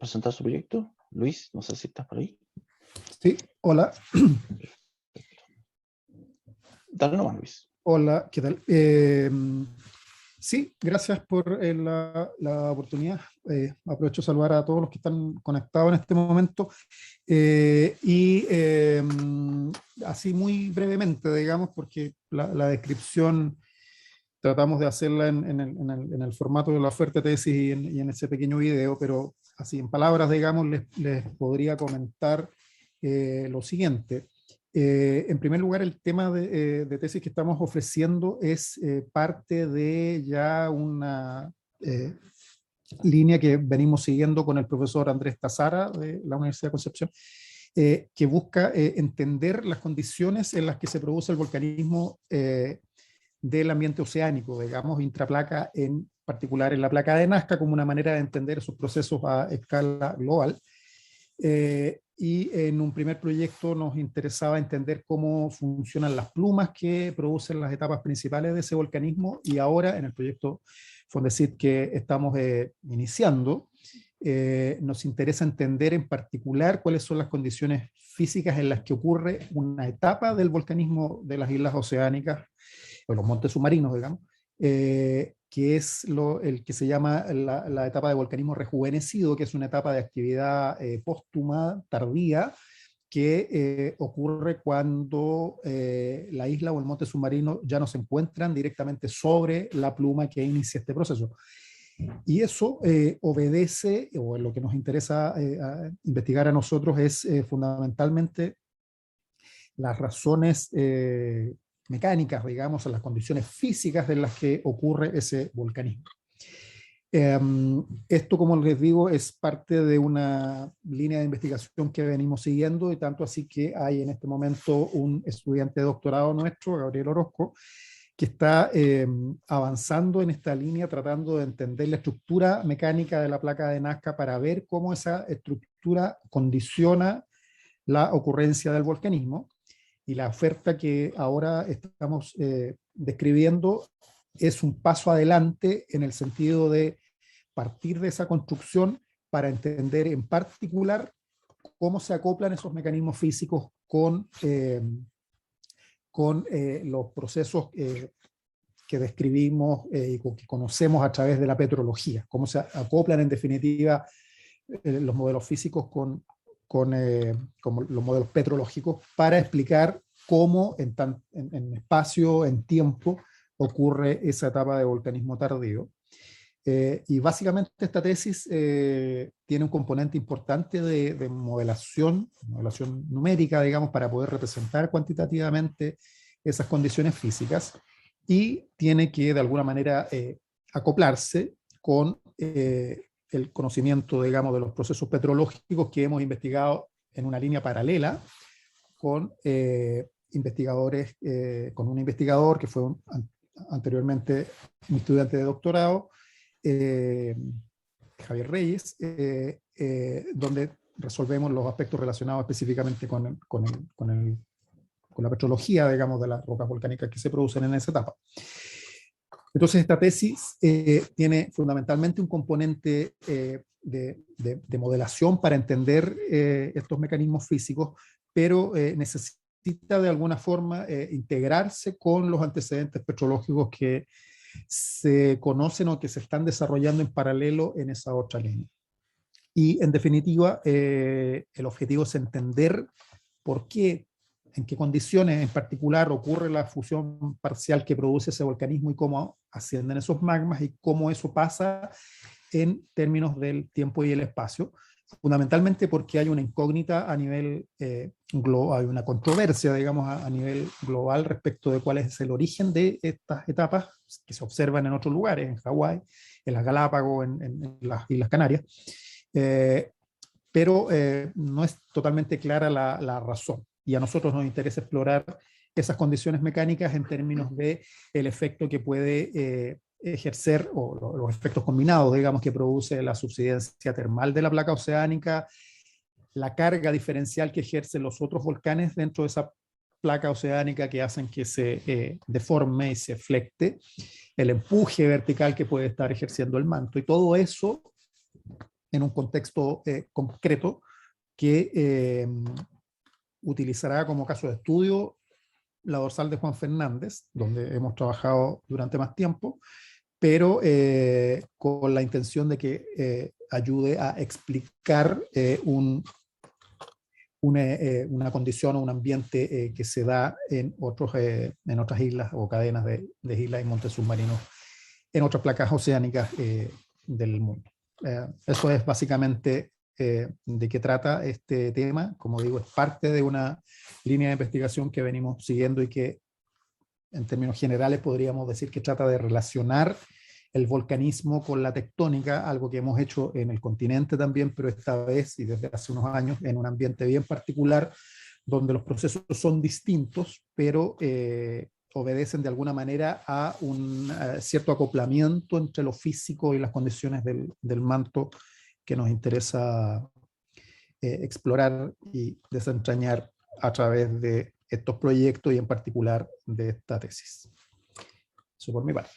presentar su proyecto. Luis, no sé si estás por ahí. Sí, hola. Dale nomás, Luis. Hola, ¿qué tal? Sí, gracias por la oportunidad. Aprovecho de saludar a todos los que están conectados en este momento. Así muy brevemente, digamos, porque la descripción tratamos de hacerla en el formato de la oferta de tesis y en ese pequeño video, pero así en palabras, digamos, les podría comentar lo siguiente. En primer lugar, el tema de tesis que estamos ofreciendo es parte de ya una línea que venimos siguiendo con el profesor Andrés Tazara de la Universidad de Concepción, que busca entender las condiciones en las que se produce el volcanismo del ambiente oceánico, digamos, intraplaca, en particular en la placa de Nazca, como una manera de entender esos procesos a escala global. Y en un primer proyecto nos interesaba entender cómo funcionan las plumas que producen las etapas principales de ese volcanismo, y ahora en el proyecto Fondesit que estamos iniciando, nos interesa entender en particular cuáles son las condiciones físicas en las que ocurre una etapa del volcanismo de las islas oceánicas, o los montes submarinos, digamos, que es el que se llama la etapa de volcanismo rejuvenecido, que es una etapa de actividad póstuma, tardía, que ocurre cuando la isla o el monte submarino ya no se encuentran directamente sobre la pluma que inicia este proceso. Y eso obedece, o lo que nos interesa investigar a nosotros es fundamentalmente las razones mecánicas, digamos, a las condiciones físicas en las que ocurre ese volcanismo. Esto, como les digo, es parte de una línea de investigación que venimos siguiendo, y tanto así que hay en este momento un estudiante de doctorado nuestro, Gabriel Orozco, que está avanzando en esta línea, tratando de entender la estructura mecánica de la placa de Nazca para ver cómo esa estructura condiciona la ocurrencia del volcanismo. Y la oferta que ahora estamos describiendo es un paso adelante en el sentido de partir de esa construcción para entender en particular cómo se acoplan esos mecanismos físicos con los procesos que describimos y que conocemos a través de la petrología, cómo se acoplan en definitiva los modelos físicos con los modelos petrológicos, para explicar cómo en espacio, en tiempo, ocurre esa etapa de volcanismo tardío. Y básicamente esta tesis tiene un componente importante de modelación numérica, digamos, para poder representar cuantitativamente esas condiciones físicas, y tiene que de alguna manera acoplarse con el conocimiento, digamos, de los procesos petrológicos que hemos investigado en una línea paralela con investigadores, con un investigador que fue anteriormente un estudiante de doctorado, Javier Reyes, donde resolvemos los aspectos relacionados específicamente con la petrología, digamos, de las rocas volcánicas que se producen en esa etapa. Entonces, esta tesis tiene fundamentalmente un componente de modelación para entender estos mecanismos físicos, pero necesita de alguna forma integrarse con los antecedentes petrológicos que se conocen o que se están desarrollando en paralelo en esa otra línea. Y en definitiva, el objetivo es entender por qué, en qué condiciones en particular ocurre la fusión parcial que produce ese volcanismo, y cómo ascienden esos magmas, y cómo eso pasa en términos del tiempo y el espacio, fundamentalmente porque hay una incógnita a nivel global, hay una controversia, digamos, a nivel global respecto de cuál es el origen de estas etapas que se observan en otros lugares, en Hawái, en las Galápagos, en las Islas Canarias, pero no es totalmente clara la razón. Y a nosotros nos interesa explorar esas condiciones mecánicas en términos de el efecto que puede ejercer, o los efectos combinados, digamos, que produce la subsidencia termal de la placa oceánica, la carga diferencial que ejercen los otros volcanes dentro de esa placa oceánica, que hacen que se deforme y se flecte, el empuje vertical que puede estar ejerciendo el manto, y todo eso en un contexto concreto que utilizará como caso de estudio la dorsal de Juan Fernández, donde hemos trabajado durante más tiempo, pero con la intención de que ayude a explicar una condición o un ambiente que se da en otras islas o cadenas de islas y montes submarinos en otras placas oceánicas del mundo. Eso es básicamente de qué trata este tema. Como digo, es parte de una línea de investigación que venimos siguiendo y que en términos generales podríamos decir que trata de relacionar el volcanismo con la tectónica, algo que hemos hecho en el continente también, pero esta vez y desde hace unos años en un ambiente bien particular, donde los procesos son distintos, pero obedecen de alguna manera a un cierto acoplamiento entre lo físico y las condiciones del manto que nos interesa explorar y desentrañar a través de estos proyectos y en particular de esta tesis. Eso por mi parte.